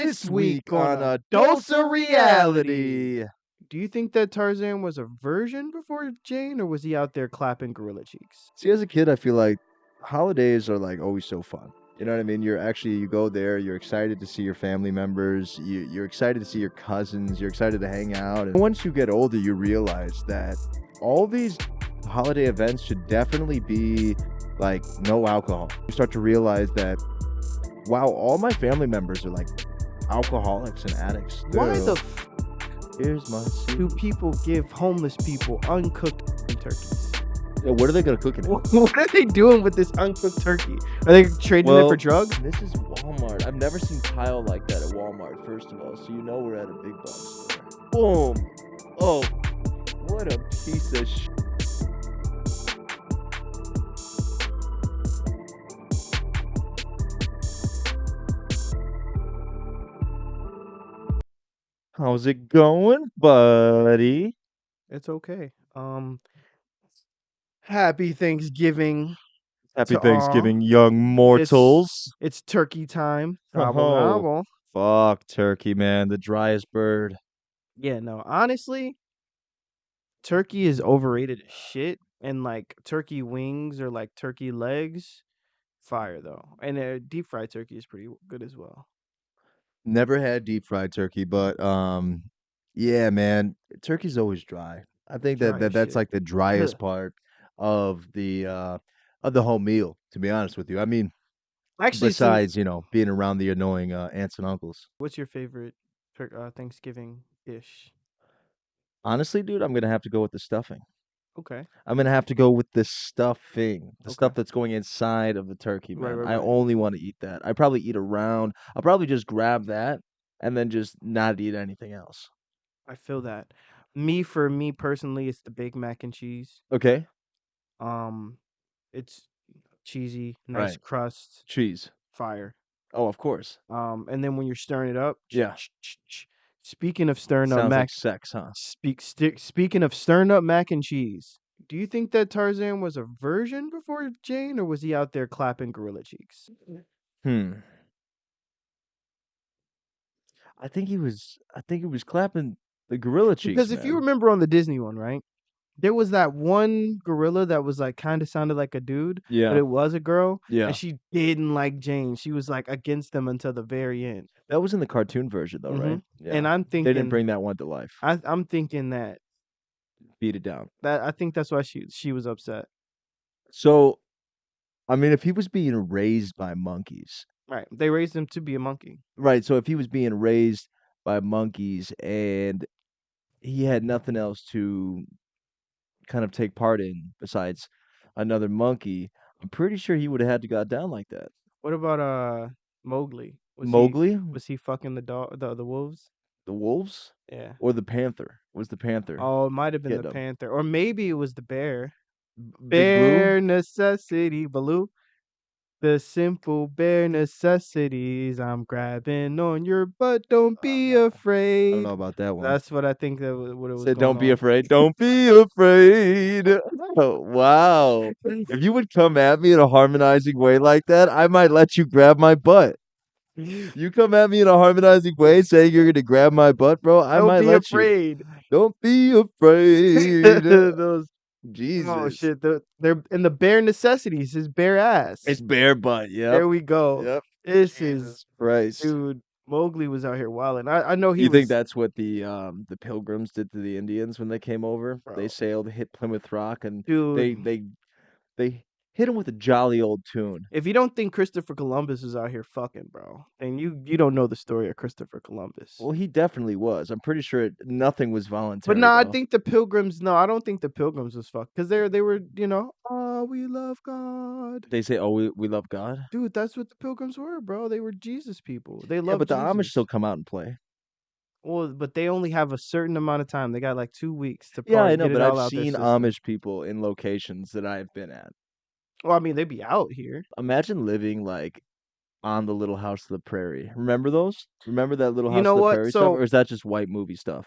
This week on A Dose of Reality. Do you think that Tarzan was a virgin before Jane, or was he out there clapping gorilla cheeks? See, as a kid, I feel like holidays are like always so fun. You know what I mean? You go there, you're excited to see your family members, you're excited to see your cousins, you're excited to hang out. And once you get older, you realize that all these holiday events should definitely be like no alcohol. You start to realize that, wow, all my family members are like alcoholics and addicts. Why Dude, the here's my do people give homeless people uncooked turkeys? Yeah, what are they gonna cook in it? What are they doing with this uncooked turkey? Are they trading it for drugs? This is Walmart. I've never seen tile like that at Walmart, first of all, so you know we're at a big box store. Boom! Oh, what a piece of shit. How's it going, buddy? It's okay. Happy Thanksgiving Happy to all. Thanksgiving, young mortals. It's turkey time. Gobble, Oh, gobble. fuck turkey, man. The driest bird. Yeah, no, honestly, turkey is overrated as shit. And like turkey wings or like turkey legs, fire though. And deep fried turkey is pretty good as well. Never had deep fried turkey, but yeah, man, turkey's always dry. I think Dry as that's shit. like the driest part of the whole meal, to be honest with you. I mean, Actually, besides, being around the annoying aunts and uncles. what's your favorite Thanksgiving dish? Honestly, dude, I'm gonna have to go with the stuffing. Okay. I'm gonna have to go with the stuffing, the Okay. stuff that's going inside of the turkey, man. Right. I only want to eat that. I probably eat around. I'll probably just grab that and then just not eat anything else. I feel that. For me personally, it's the baked mac and cheese. Okay, It's cheesy, nice right. crust, Cheese. fire. Oh, of course. And then when you're stirring it up, Yeah. speaking of stirring up Sounds like mac, sex, huh? speaking of stirring up mac and cheese, do you think that Tarzan was a virgin before Jane, or was he out there clapping gorilla cheeks? Hmm. I think he was clapping the gorilla cheeks, Because if you man. remember on the Disney one, right? There was that one gorilla that was like kind of sounded like a dude, but Yeah. it was a girl, Yeah. and she didn't like Jane. She was like against them until the very end. That was in the cartoon version though, right? Yeah. And I'm They didn't thinking, bring that one to life. I'm thinking that Beat it down. I think that's why she was upset. So, I mean, if he was being raised by monkeys, Right? They raised him to be a monkey. right? So if he was being raised by monkeys and he had nothing else to kind of take part in besides another monkey, I'm pretty sure he would have had to got down like that. What about Mowgli? Mowgli, Was he fucking the wolves? the wolves, Yeah. or the panther? Was the panther? Oh, it might have been Get the him. panther, or maybe it was the bear. Big Bare Blue? necessity, Baloo. The simple bare necessities. I'm grabbing on your butt. Don't be I don't afraid. know about that one. That's what I think what it was Said, going "Don't be on. afraid. Don't be afraid." Oh, wow. If you would come at me in a harmonizing way like that, I might let you grab my butt. You come at me in a harmonizing way saying you're gonna grab my butt, bro, I Don't might be let you. afraid. Don't be afraid. Those oh Jesus. shit. They're in the bare necessities. His bare ass. It's bare butt. Yep. There we go. Yep. This Jesus is Christ. dude. Mowgli was out here wilding. I know he You was. think that's what the Pilgrims did to the Indians when they came over? Bro. They sailed, hit Plymouth Rock, and Dude. they hit him with a jolly old tune. If you don't think Christopher Columbus was out here fucking, bro, then you don't know the story of Christopher Columbus. Well, he definitely was. I'm pretty sure nothing was voluntary. But no, I though. think the Pilgrims. No, I don't think the Pilgrims was fucked because they were oh, we love God. They say, "Oh, we love God." Dude, that's what the Pilgrims were, bro. They were Jesus people. They Yeah, love but the Jesus. Amish still come out and play. Well, but they only have a certain amount of time. They got like 2 weeks to Yeah, I know, get but it all I've out their seen system. Amish people in locations that I've been at. Well, I mean, they'd be out here. Imagine living like on the Little House of the Prairie. Remember those? Remember that Little You House know of the what? Prairie So- stuff, or is that just white movie stuff?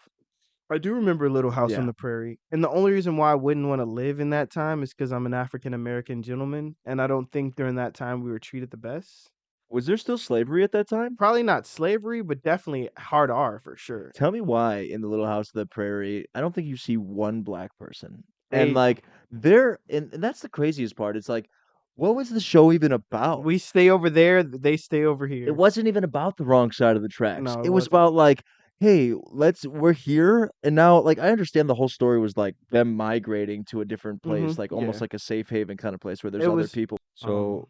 I do remember Little House Yeah. on the Prairie. And the only reason why I wouldn't want to live in that time is because I'm an African American gentleman. And I don't think during that time we were treated the best. Was there still slavery at that time? Probably not slavery, but definitely hard R for sure. Tell me why in the Little House on the Prairie, I don't think you see one black person. And They like and that's the craziest part. It's like, what was the show even about? we stay over there, they stay over It here. wasn't even about the wrong side of the tracks. No, it It was wasn't. about like, hey, we're here and now like I understand the whole story was like them migrating to a different place, like almost Yeah. like a safe haven kind of place where It there's other was people. So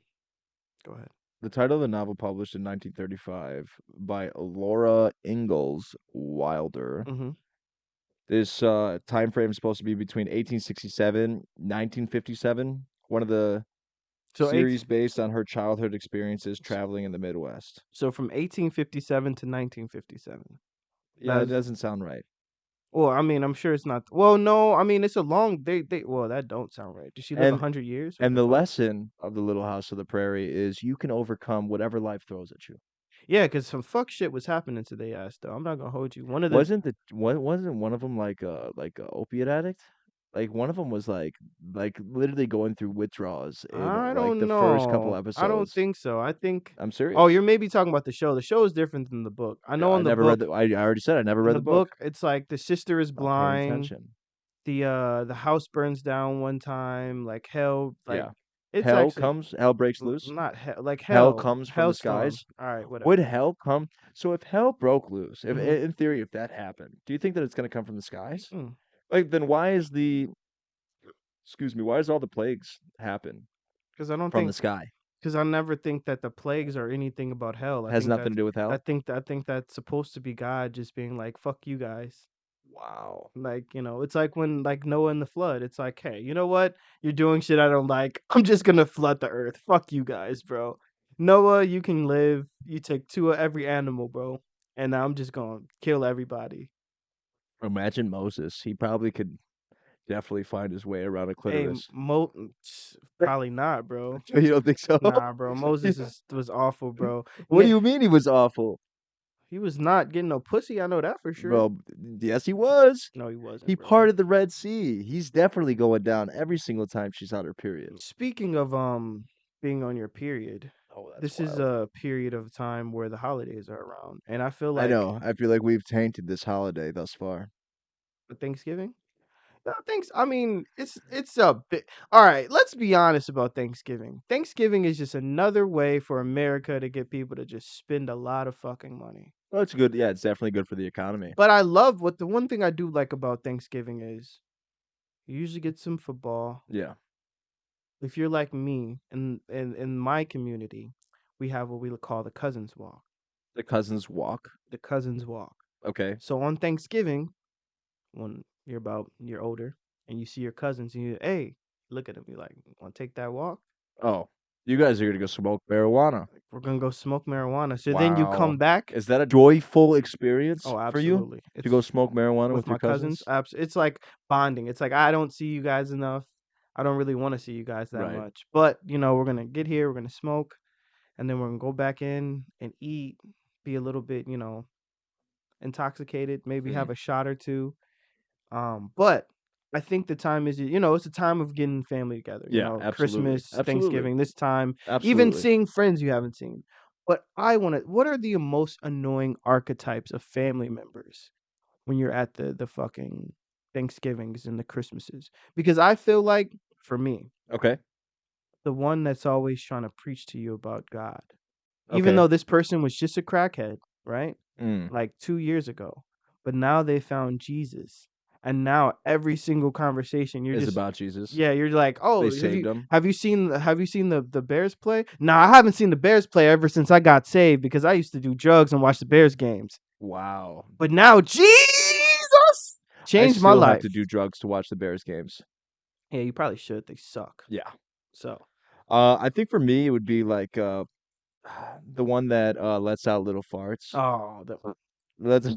go ahead. the title of the novel published in 1935 by Laura Ingalls Wilder. Mhm. This time frame is supposed to be between 1867, 1957. One of the So series 8 based on her childhood experiences traveling in the Midwest. so from 1857 to 1957. Yeah, it That's doesn't sound right. well, I mean, I'm sure it's not. Well, no, I mean, it's a long. They. Well, that don't sound right. Did she live And 100 years? What and the the fuck? lesson of the Little House of the Prairie is you can overcome whatever life throws at you. Yeah, because some fuck shit was happening to their ass though. I'm not gonna hold you. One of the Wasn't one of them like a opiate addict? Like one of them was like literally going through withdrawals in I like don't the first couple know. I don't episodes. think so. I think. I'm Oh, serious. you're maybe talking about the show. The show is different than the book. I Yeah, know I in the never read book. the. I already said I never In read the the book. book, it's like the sister is Not paying blind. attention. The house burns down one time. Like hell. Like Yeah, it's actually hell breaks loose. not hell. Like Hell hell. comes from the Hellstorm. skies. All right, Would whatever. hell come? So if hell broke loose, if Mhm. in theory, if that happened, do you think that it's going to come from the skies? Mm. Like then why is the excuse me, why does all the plagues happen Because I don't from the think. sky? Because I never think that the plagues are anything about hell. Has nothing to do with hell. I think that's supposed to be God just being like, "Fuck you guys." Wow. Like, it's like when like Noah and the flood. It's like, hey, you know what? You're doing shit I don't like. I'm just gonna flood the earth. Fuck you guys, bro. Noah, you can live. You take two of every animal, bro, and I'm just gonna kill everybody. Imagine Moses. He probably could definitely find his way around a Hey, clitoris. probably not, bro. You don't think so? Nah, bro. Moses was awful, bro. What do you mean he was awful? He was not getting no pussy. I know that for sure. Well, yes, he was. No, he He wasn't, bro. parted the Red Sea. He's definitely going down every single time she's on her period. Speaking of being on your period, Oh, that's this is wild. a period of time where the holidays are around, and I feel I like know. I feel like we've tainted this holiday thus far. Thanksgiving. No, thanks. I mean, it's a bit. All right, let's be honest about Thanksgiving. Thanksgiving is just another way for America to get people to just spend a lot of fucking money. Well, it's good. Yeah, it's definitely good for the economy. But I love what the one thing I do like about Thanksgiving is you usually get some football. Yeah. If you're like me, in my community, we have what we call the cousins walk. The cousins walk. The cousins walk. Okay. So on Thanksgiving, when you're older and you see your cousins and hey, look at them, you like, want to take that walk? Oh, you guys are gonna go smoke marijuana. We're gonna go smoke marijuana. So then you Wow. come back. Is that a joyful experience Oh, for you absolutely. to go It's smoke marijuana with with your my cousins. cousins? It's like bonding. It's like I don't see you guys enough. I don't really want to see you guys that Right. much. But we're gonna get here. We're gonna smoke, and then we're gonna go back in and eat. Be a little bit, intoxicated. Maybe Hmm. have a shot or two. But I think the time is, it's a time of getting family together, Yeah, absolutely. Christmas, Absolutely. Thanksgiving, this time, even Absolutely. seeing friends you haven't seen. But what are the most annoying archetypes of family members when you're at the fucking Thanksgivings and the Christmases? Because I feel like, for me, Okay. the one that's always trying to preach to you about God, even Okay. though this person was just a crackhead, right? Mm. Like 2 years ago. But now they found Jesus. And now every single conversation you're Is just about Jesus. yeah, you're like, They "Oh, saved him. have you seen the Bears play?" No, I haven't seen the Bears play ever since I got saved because I used to do drugs and watch the Bears games. Wow. But now Jesus I changed my still have life. to do drugs to watch the Bears games. Yeah, you probably should. They suck. Yeah. So, I think for me it would be like the one that lets out little farts. oh, Let's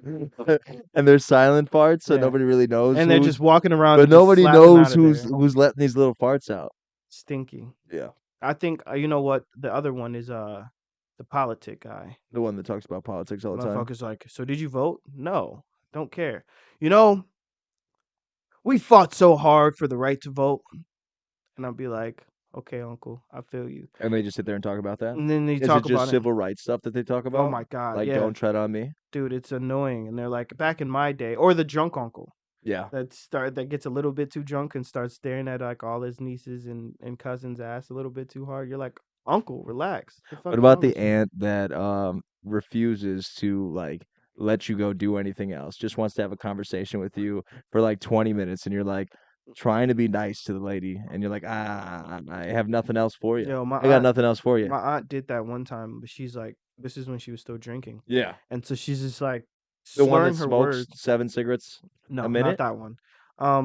and they're silent farts, so yeah. nobody really knows And they're just who's walking around but and just nobody slap them out knows of there. who's letting these little farts out. Stinky. Yeah. I think you know what the other one is the politic guy. The one that talks about politics all the time. Motherfucker's like, "So did you vote?" "No. Don't care." "You know, we fought so hard for the right to vote." And I'll be like, Okay, uncle, I feel you. And they just sit there and talk about that? And then they Is it talk just about it. civil rights stuff that they talk Oh about? my god, Like, yeah, don't tread on me? dude, it's annoying. And they're like, back in my day, or the drunk uncle Yeah. that gets a little bit too drunk and starts staring at like all his nieces and cousins' ass a little bit too hard. You're like, uncle, relax. The What fuck is about wrong the with you? aunt that refuses to like let you go do anything else? Just wants to have a conversation with you for like 20 minutes and you're like trying to be nice to the lady and you're like, "Ah, I have nothing else for you. Yo, I got nothing else for you." my aunt did that one time, but she's like, this is when she was still drinking, Yeah. and so she's just like The one that slurring her smokes words. 7 cigarettes a No, not minute? that one.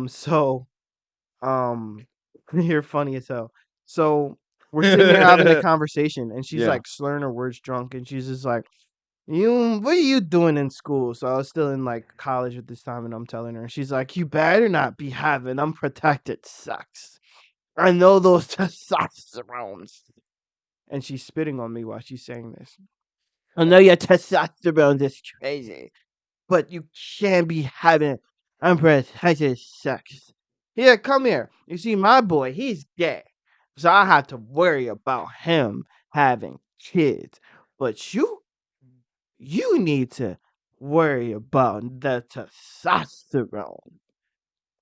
So Um, you're funny as hell. So we're sitting here having a conversation, and she's Yeah. like slurring her words drunk, and she's just like, "You, what are you doing in school?" So I was still in like college at this time, and I'm telling her, and she's like, "You better not be having unprotected sex. I know those testosterones." And she's spitting on me while she's saying this. I know your testosterone is crazy, but you can't be having unprotected sex. Here, come here. You see, my boy, he's gay. So I have to worry about him having kids. But you need to worry about the testosterone.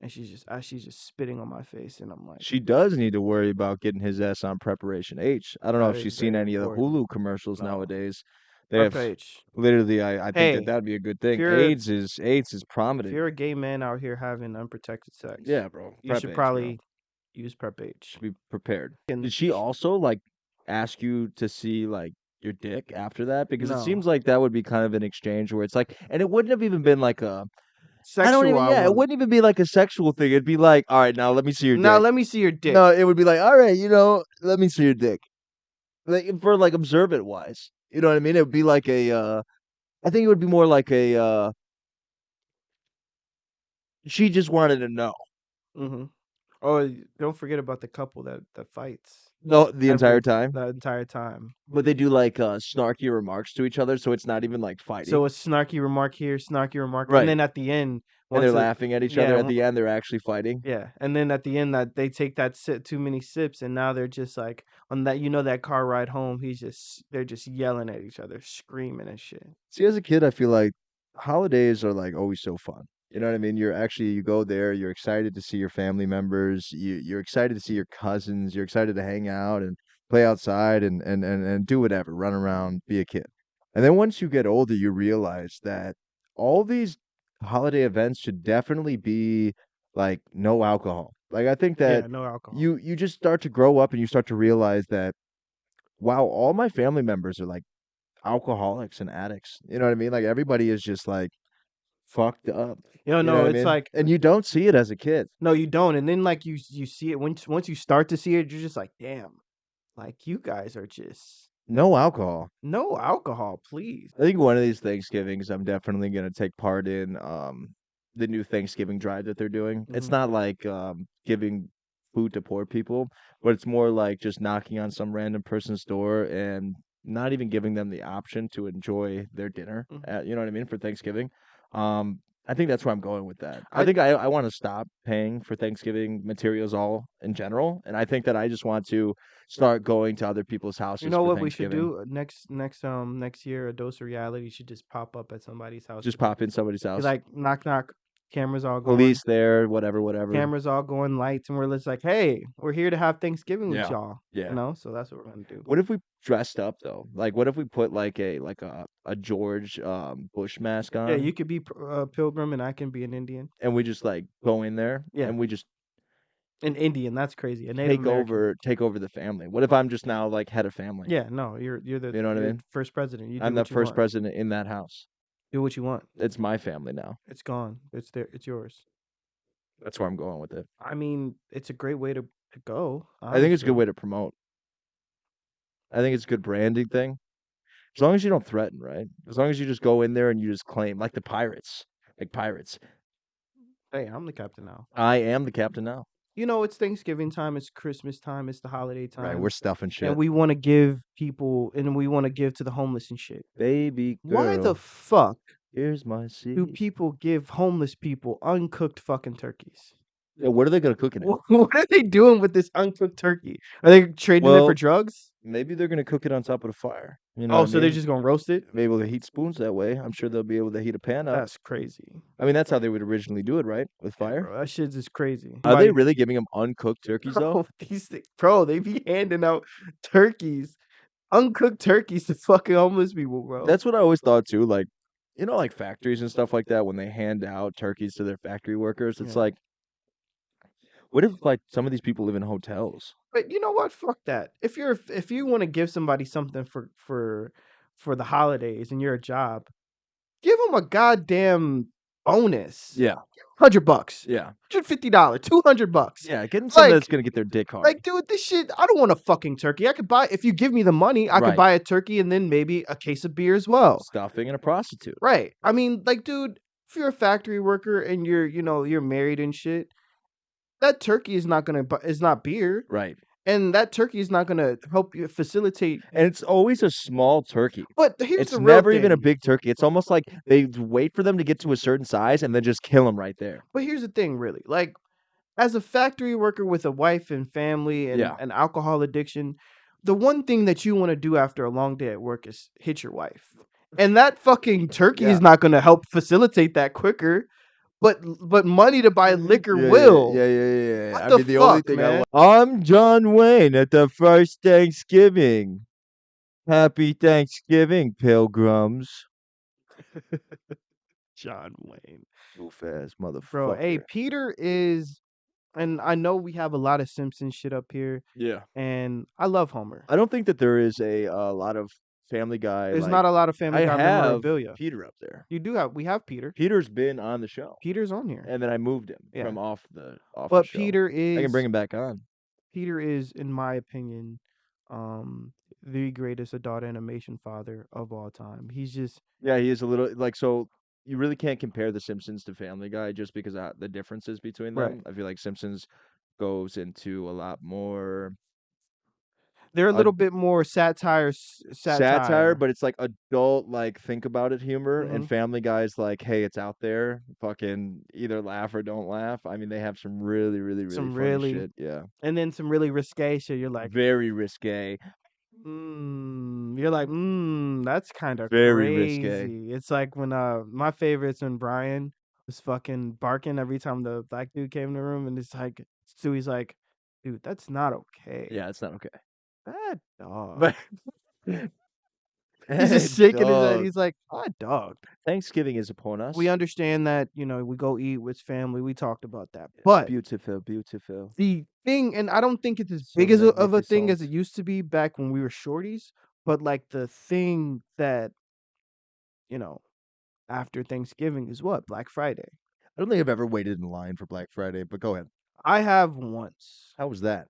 And she's just spitting on my face, and I'm like, She does need to worry about getting his ass on Preparation H. I don't know that if is she's seen very any of the important. Hulu commercials No, nowadays. They prep have H. literally I think that Hey, that'd be a good if thing. you're AIDS is if prominent. you're a gay man out here having unprotected sex, Yeah, bro. you Prep should H, bro. probably use prep H. Should be prepared. And Did she also like ask you to see like your dick after that? Because it no seems like that would be kind of an exchange where it's like, and it wouldn't have even been like a, I don't sexual, even, I yeah, it won't. wouldn't even be like a sexual thing. It'd be like, all right, now let me see your Now dick. let me see your dick. No, it would be like, all right, let me see your dick. Like for like observant wise. You know what I mean? It would be like a, I think it would be more like a, she just wanted to know. Hmm. Oh, don't forget about the couple that fights No, the entire every time. the entire time. But they do like snarky remarks to each other, so it's not even like So fighting. a snarky remark here, snarky remark, and Right. then at the end, And they're once it, laughing at each yeah, other. At the end, they're actually fighting. yeah, and then at the end that they take that sip, too many sips, and now they're just like on that, that car ride home. They're just yelling at each other, screaming and shit. See, as a kid, I feel like holidays are like always so fun. You know what I mean? You go there, you're excited to see your family members, you're excited to see your cousins, you're excited to hang out and play outside and do whatever, run around, be a kid. And then once you get older, you realize that all these holiday events should definitely be like no alcohol. Like I think that Yeah, no alcohol. you just start to grow up and you start to realize that wow, all my family members are like alcoholics and addicts. You know what I mean? Like everybody is just like fucked up. You know No, what I it's mean? like And you don't see it as a kid. no, you don't, and then like you see it once you start to see it, you're just like, damn, like you guys are just No alcohol. no alcohol, please. I think one of these Thanksgivings I'm definitely gonna take part in the new Thanksgiving drive that they're doing. It's Hmm. not like giving food to poor people, but it's more like just knocking on some random person's door and not even giving them the option to enjoy their dinner Hmm. at, you know what I mean, for Thanksgiving. Um I think that's where I'm going with that. I I think I want to stop paying for Thanksgiving materials all in general, and I think that I just want to start going to other people's You houses know for what we should Thanksgiving. do next year? A dose of reality should just pop up at somebody's house. Just pop in somebody's Be house. like knock knock, cameras all going, Police there, whatever, whatever. lights, and we're just like, hey, we're here to have Thanksgiving with Yeah. y'all. Yeah. So that's what we're gonna do. What if we dressed up though? Like what if we put like a George Bush mask Yeah, on you could be a pilgrim, and I can be an Indian. and we just like go in there Yeah, and we just an Indian. That's crazy. A Native American. take over the family. What if I'm just now like head of family? Yeah, no, You know what I you're mean? the first president. You I'm do the what you first want. president in that house. Do what you want. It's my family now. It's gone. It's there. It's yours. That's where I'm going with it. I mean, it's a great way to go. I think it's a good Honestly. way to promote. I think it's a good branding thing. As long as you don't threaten, right? As long as you just go in there and you just claim, like the pirates, like pirates. Hey, I'm the captain now. I am the captain now. It's Thanksgiving time, it's Christmas time, it's the holiday Right, we're time, stuffing and shit. we want to give people, and we want to give to the homeless and shit. Baby Why the girl, fuck here's my do seed. people give homeless people uncooked fucking turkeys? Yeah, what are they gonna cook it in? What are they doing with this uncooked turkey? Are they trading it for Well, drugs? maybe they're gonna cook it on top of the fire. You know Oh, what I so they're mean? just gonna roast it? Be able to heat spoons that way. I'm sure they'll be able to heat a pan up. That's crazy. I mean, that's how they would originally do it, right? With Yeah, fire. bro, that shit's just crazy. Are they Somebody, really giving them uncooked turkeys though? bro, these things, bro, they be handing out turkeys, uncooked turkeys to fucking homeless people, bro. That's what I always thought too. Like, you know, like factories and stuff like that, when they hand out turkeys to their factory workers, it's Yeah. like, what if like some of these people live in hotels? But you know what? Fuck that. If you want to give somebody something for the holidays and you're a job, give them a goddamn bonus. Yeah, $100, yeah, $150, $200. yeah. Getting something that's Like, gonna get their dick hard. dude, this shit. I don't want a fucking turkey. I could buy if you give me the money. I could Right. buy a turkey and then maybe a case of beer as well. Stuffing and a prostitute. Right. I mean, like, dude, if you're a factory worker and you're married and shit, that turkey is not is not beer. Right. And that turkey is not gonna help you facilitate. And it's always a small turkey. But here's It's the real never even a thing. big turkey. It's almost like they wait for them to get to a certain size and then just kill them right there. But here's the thing, really. Like, as a factory worker with a wife and family and Yeah. an alcohol addiction, the one thing that you want to do after a long day at work is hit your wife. And that fucking turkey Yeah. is not going to help facilitate that quicker. But money to buy liquor will. Yeah. What I the mean, the only fuck, thing man? I'm John Wayne at the first Thanksgiving. Happy Thanksgiving, pilgrims. John Wayne. Goof ass Bro, hey, motherfucker. Peter is, and I know we have a lot of Simpson shit up here, Yeah. and I love Homer. I don't think that there is a lot of Family Guy. There's Like, not a lot of Family I Guy have memorabilia. Peter up there. We have Peter. Peter's been on the show, Peter's on here. and then I moved him Yeah. from off the But show. Peter I can bring is him back on. in my opinion, the greatest adult animation father of all time. He's just Yeah, he is a little like so. You really can't compare The Simpsons to Family Guy just because of the differences between them. right. I feel like Simpsons goes into a lot more They're a uh, little bit more satire, satire. but it's like adult, like think about it humor. And Mhm. Family Guy's like, hey, it's out there. Fucking either laugh or don't laugh. I mean, they have some really Some funny really, shit. Yeah, and then some really risque shit. You're like, very risque. that's kind of Very risque. crazy. It's like when my favorite's when Brian was fucking barking every time the black dude came in the room, and it's like Stewie's like, dude, that's not okay. Yeah, it's not okay. Bad dog. But He's just shaking his head. dog. He's like, bad dog. Thanksgiving is upon us. We understand that, we go eat with family. We talked about that. But Beautiful. the thing, and I don't think it's as So big as of a thing as it magnificent. used to be back when we were shorties, but like the thing that, you know, after Thanksgiving is what? Black Friday. I don't think I've ever waited in line for Black Friday, but go ahead. I have once. How was that?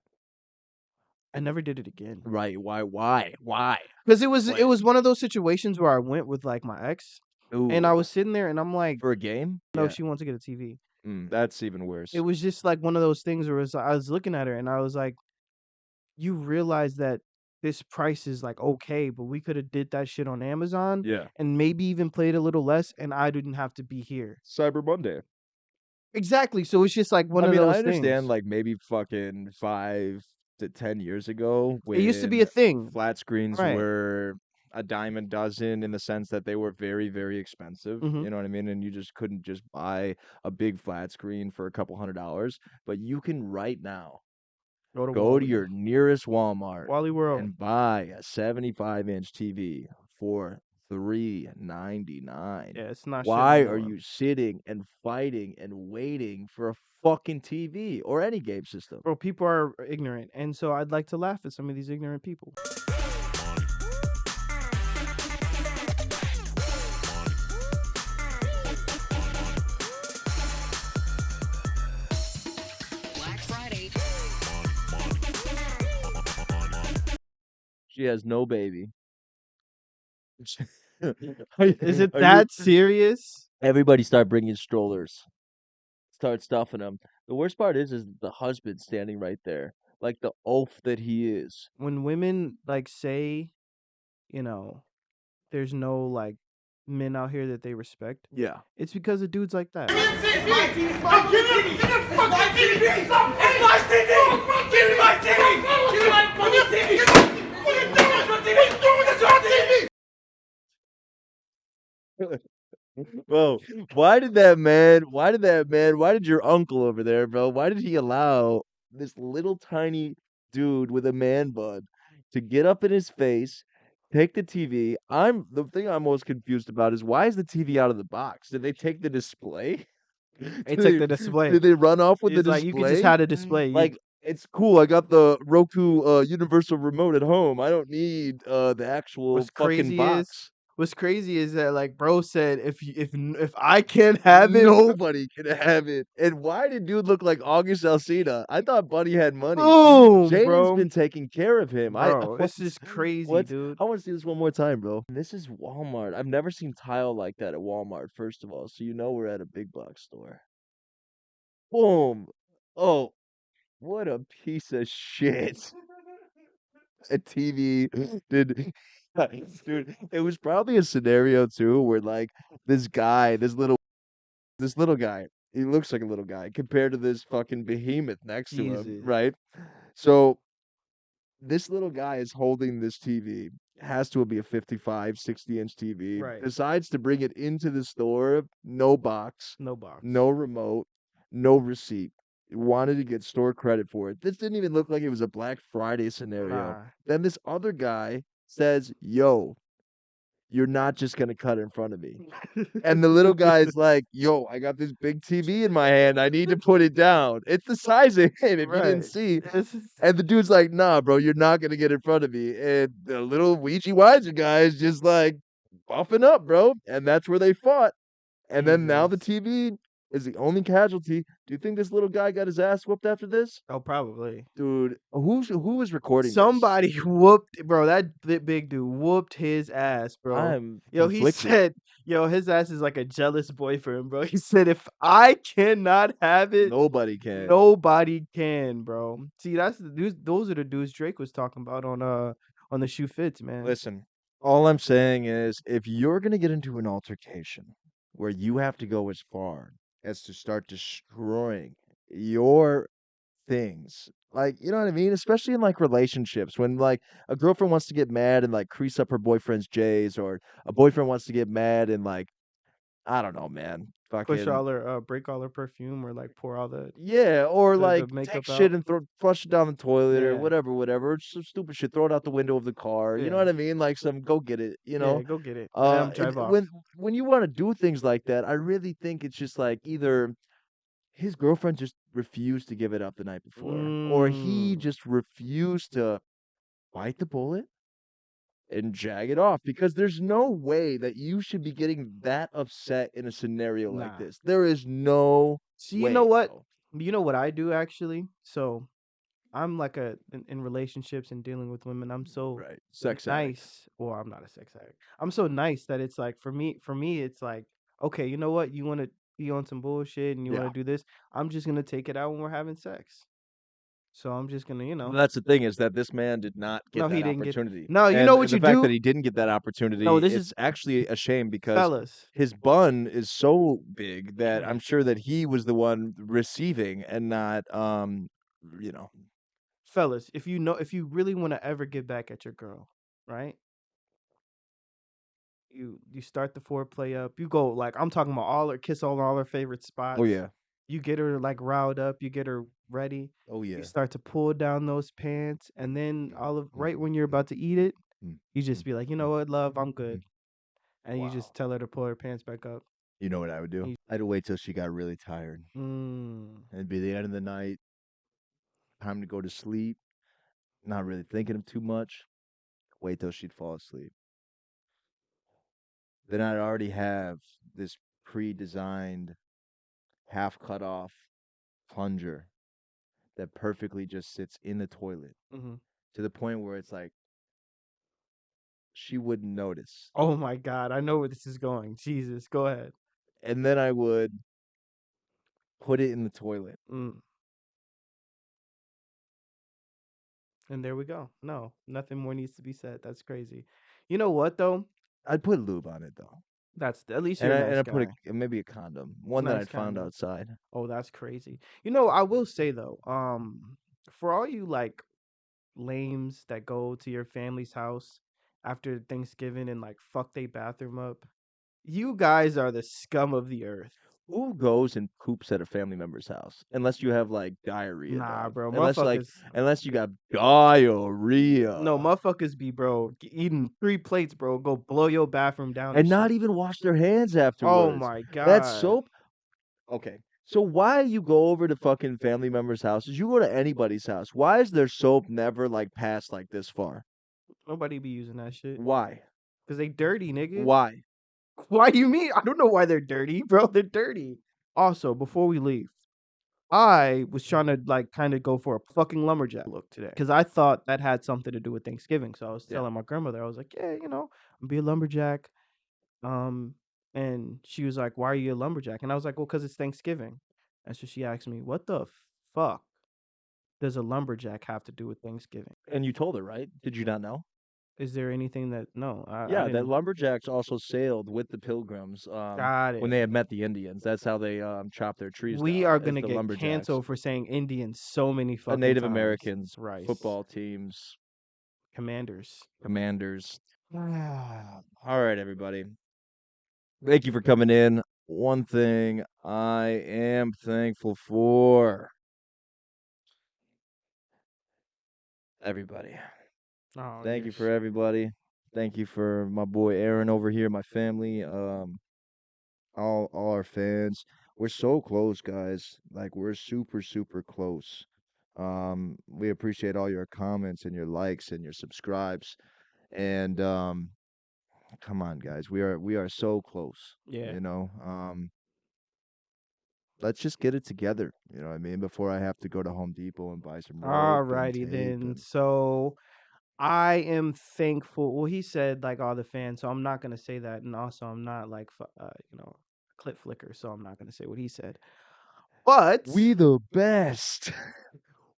I never did it again. Right. Why? Because it Why? was one of those situations where I went with like my ex and I Ooh. was sitting there and I'm like, For a game? no, Yeah. she wants to get a TV. That's even worse. It was just like one of those things where I was looking at her and I was like, you realize that this price is like okay, but we could have did that shit on Amazon Yeah. and maybe even played a little less and I didn't have to be here. Cyber Monday. Exactly. So it's just like one I of mean, I those understand things. like maybe fucking 5 to 10 years ago It used to when be a thing. flat screens Right. were a dime a dozen in the sense that they were very expensive. Mhm. You know what I mean? And you just couldn't just buy a big flat screen for a couple $100. But you can right now Go to go to Wally. your nearest Walmart Wally World. and buy a 75-inch TV for $399. Yeah, it's not Why shit no are more. you sitting and fighting and waiting for a fucking TV or any game system? Bro, people are ignorant. And so I'd like to laugh at some of these ignorant people. Black Friday. She has no baby. Is it that serious? Everybody start bringing strollers. Start stuffing them. The worst part is the husband standing right there, like the oaf that he is. When women like say, there's no like men out here that they respect. Yeah. It's because of dudes like that. Bro, why did your uncle over there, bro? Why did he allow this little tiny dude with a man bun to get up in his face, take the TV? The thing I'm most confused about is why is the TV out of the box? Did they take the display? They took Did the they, display. did they run off with the It's like you could just display? have a display. Like it's cool. I got the Roku universal remote at home. I don't need the actual What's fucking crazy is box. what's crazy is that like bro said if I can't have it, Nobody can have it. And why did dude look like August Alsina? I thought Buddy had money. boom, Jaden's bro. been taking care of him. I Bro, what this is crazy, what? dude. I want to see this one more time, bro. This is Walmart. I've never seen tile like that at Walmart. First of all, so you know we're at a big box store. Boom. Oh, what a piece of shit. A TV, dude. Dude, it was probably a scenario too where like this guy, this little guy. He looks like a little guy compared to this fucking behemoth next to him, Jesus. right? So this little guy is holding this TV. Has to be a 55, 60-inch TV. Right. Decides to bring it into the store. No box, No box. no remote, no receipt. Wanted to get store credit for it. This didn't even look like it was a Black Friday scenario. Nah. Then this other guy says, "Yo, you're not just gonna cut in front of me." And the little guy's like, "Yo, I got this big TV in my hand. I need to put it down." It's the size of him, if you didn't Right. see. This is And the dude's like, "Nah, bro, you're not gonna get in front of me." And the little Ouija Wiser guy is just like buffing up, bro. And that's where they fought. And then now the Jesus. TV is the only casualty. Do you think this little guy got his ass whooped after this? Oh, probably. Dude, who was recording this? Somebody whooped, bro. That big dude whooped his ass, bro. I'm Yo, he conflicted. said, yo, his ass is like a jealous boyfriend, bro. He said, if I cannot have it, Nobody can. nobody can, bro. See, that's the dudes. Those are the dudes Drake was talking about on the Shoe Fits, man. Listen, all I'm saying is if you're going to get into an altercation where you have to go as far as to start destroying your things, like, you know what I mean? Especially in like relationships, when like a girlfriend wants to get mad and like crease up her boyfriend's J's, or a boyfriend wants to get mad and like, I don't know, man, Push fucking all their break all their perfume or like pour all yeah, or the like take makeup shit out. and flush it down the toilet or Yeah, whatever. Some stupid shit. Throw it out the window of the car. You know yeah, what I mean? Like some go get it. You know. yeah. Go get it. Let them drive off. When you want to do things like that, I really think it's just like either his girlfriend just refused to give it up the night before, or he Mm, just refused to bite the bullet and jag it off, because there's no way that you should be getting that upset in a scenario like nah. this. There is no So you know way, what? bro. You know what I do actually? So I'm like in relationships and dealing with women. I'm so Right. Sex addict. nice. Well, I'm not a sex addict. I'm so nice that it's like for me, it's like, okay, you know what? You want to be on some bullshit and you want Yeah. to do this. I'm just gonna take it out when we're having sex. So I'm just gonna, Well, that's the thing, is that this man did not no, get he that didn't get. opportunity. No, you know And what the you fact that do? he didn't get that No, opportunity, this is it's actually a shame because fellas. his bun is so big that Yeah, I'm sure that he was the one receiving and not you know. fellas. If you really want to ever get back at your girl, right? You start the foreplay up. You go like I'm talking about all her kiss on all her favorite Oh spots. yeah. You get her like riled up. You get her ready. Oh You yeah. start to pull down those pants, and then Mm, all of mm, right when you're mm, about to eat it, mm, you mm, just be like, you mm, know what, love, I'm mm. good, and you Wow. just tell her to pull her pants back up. You know what I would do? And I'd wait till she got really tired. mm, It'd be the end of the night, time to go to sleep, not really thinking of too much. Wait till she'd fall asleep. Then I'd already have this pre-designed, half cut off plunger that perfectly just sits in the toilet, hmm to the point where it's like she wouldn't notice. oh my god, I know where this is going. Jesus, go ahead. And then I would put it in the toilet. Mm. And there we go. No, nothing more needs to be said. That's crazy. You know what though? I'd put lube on it though. That's at least And you're a I nice put guy. maybe a condom, one that Nice I'd found condom. outside. Oh, that's crazy. You know, I will say though, for all you like lames that go to your family's house after Thanksgiving and like fuck they bathroom up, you guys are the scum of the earth. Who goes and poops at a family member's house unless you have like diarrhea, Nah, dog? bro, Unless you got diarrhea no, motherfuckers be bro eating 3 plates, bro. Go blow your bathroom down and and not shit. even wash their hands Oh afterwards. my That god, soap. Okay. So why you go over to fucking family members' houses? You go to anybody's house. Why is their soap never like passed like this far? nobody be using that shit Why? because they dirty, nigga. Why? Why do you mean? I don't know why they're dirty, bro. They're dirty. Also, before we leave, I was trying to like kind of go for a fucking lumberjack look today because I thought that had something to do with Thanksgiving. So I was Yeah. telling my grandmother, I was like, yeah, I'm be a lumberjack. Um, and she was like, why are you a lumberjack? And I was like, well, because it's Thanksgiving. And so she asked me, what the fuck does a lumberjack have to do with Thanksgiving? And you told her, right? Did you not know? Is there anything that no, I Yeah, that didn't lumberjacks also sailed with the pilgrims got when it. they had met the Indians. That's how they chopped their trees We down are as gonna the get lumberjacks. canceled for saying Indians so many fucking Native times. Americans, Rice. football teams, Commanders. commanders. All right, everybody. Thank you for coming in. One thing I am thankful for, everybody. Oh, Thank you're you for everybody. Thank you for my boy Aaron over here, my family, all our fans. We're so close, guys. Like we're super close. We appreciate all your comments and your likes and your subscribes. And come on, guys. We are so close, yeah. you know. Let's just get it together, you know what I mean, before I have to go to Home Depot and buy some rope and Alrighty tape then. and So I am thankful. Well, he said like all the fans, so I'm not gonna say that, and also I'm not like a clip flicker, so I'm not gonna say what he said. But we the best.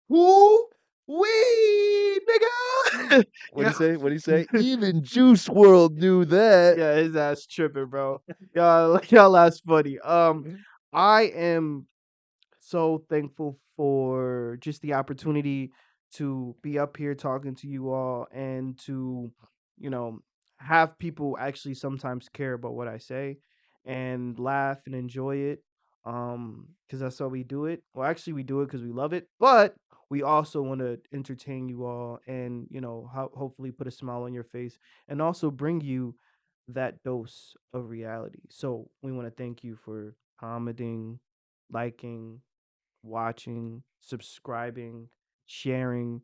woo wee nigga, What do you yeah, say? What do you say? Even Juice World knew that. yeah, his ass tripping, bro. Y'all ass funny. I am so thankful for just the opportunity to be up here talking to you all and to, you know, have people actually sometimes care about what I say and laugh and enjoy it. Because that's how we do it. Well, actually, we do it because we love it, but we also want to entertain you all and, hopefully put a smile on your face and also bring you that dose of reality. So we want to thank you for commenting, liking, watching, subscribing, sharing,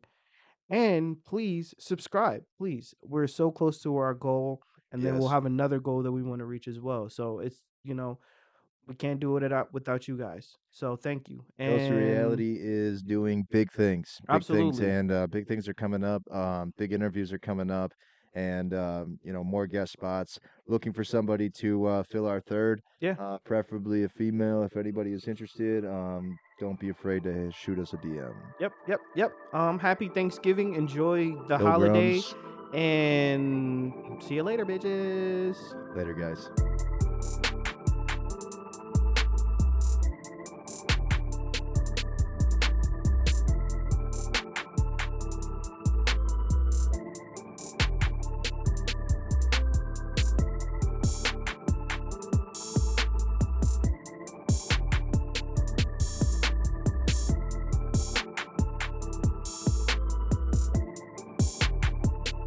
and please subscribe. Please. We're so close to our goal, and then we'll Yes. have another goal that we want to reach as well. So we can't do it without you guys. So thank you. Dose of And Reality is doing big things, absolutely. and big things are coming up. Big interviews are coming up, and more guest spots. Looking for somebody to fill our third, Yeah. preferably a female. If anybody is interested, don't be afraid to shoot us a DM. Yep. Happy Thanksgiving. Enjoy the holiday. Pilgrims, And see you later, bitches. later, guys.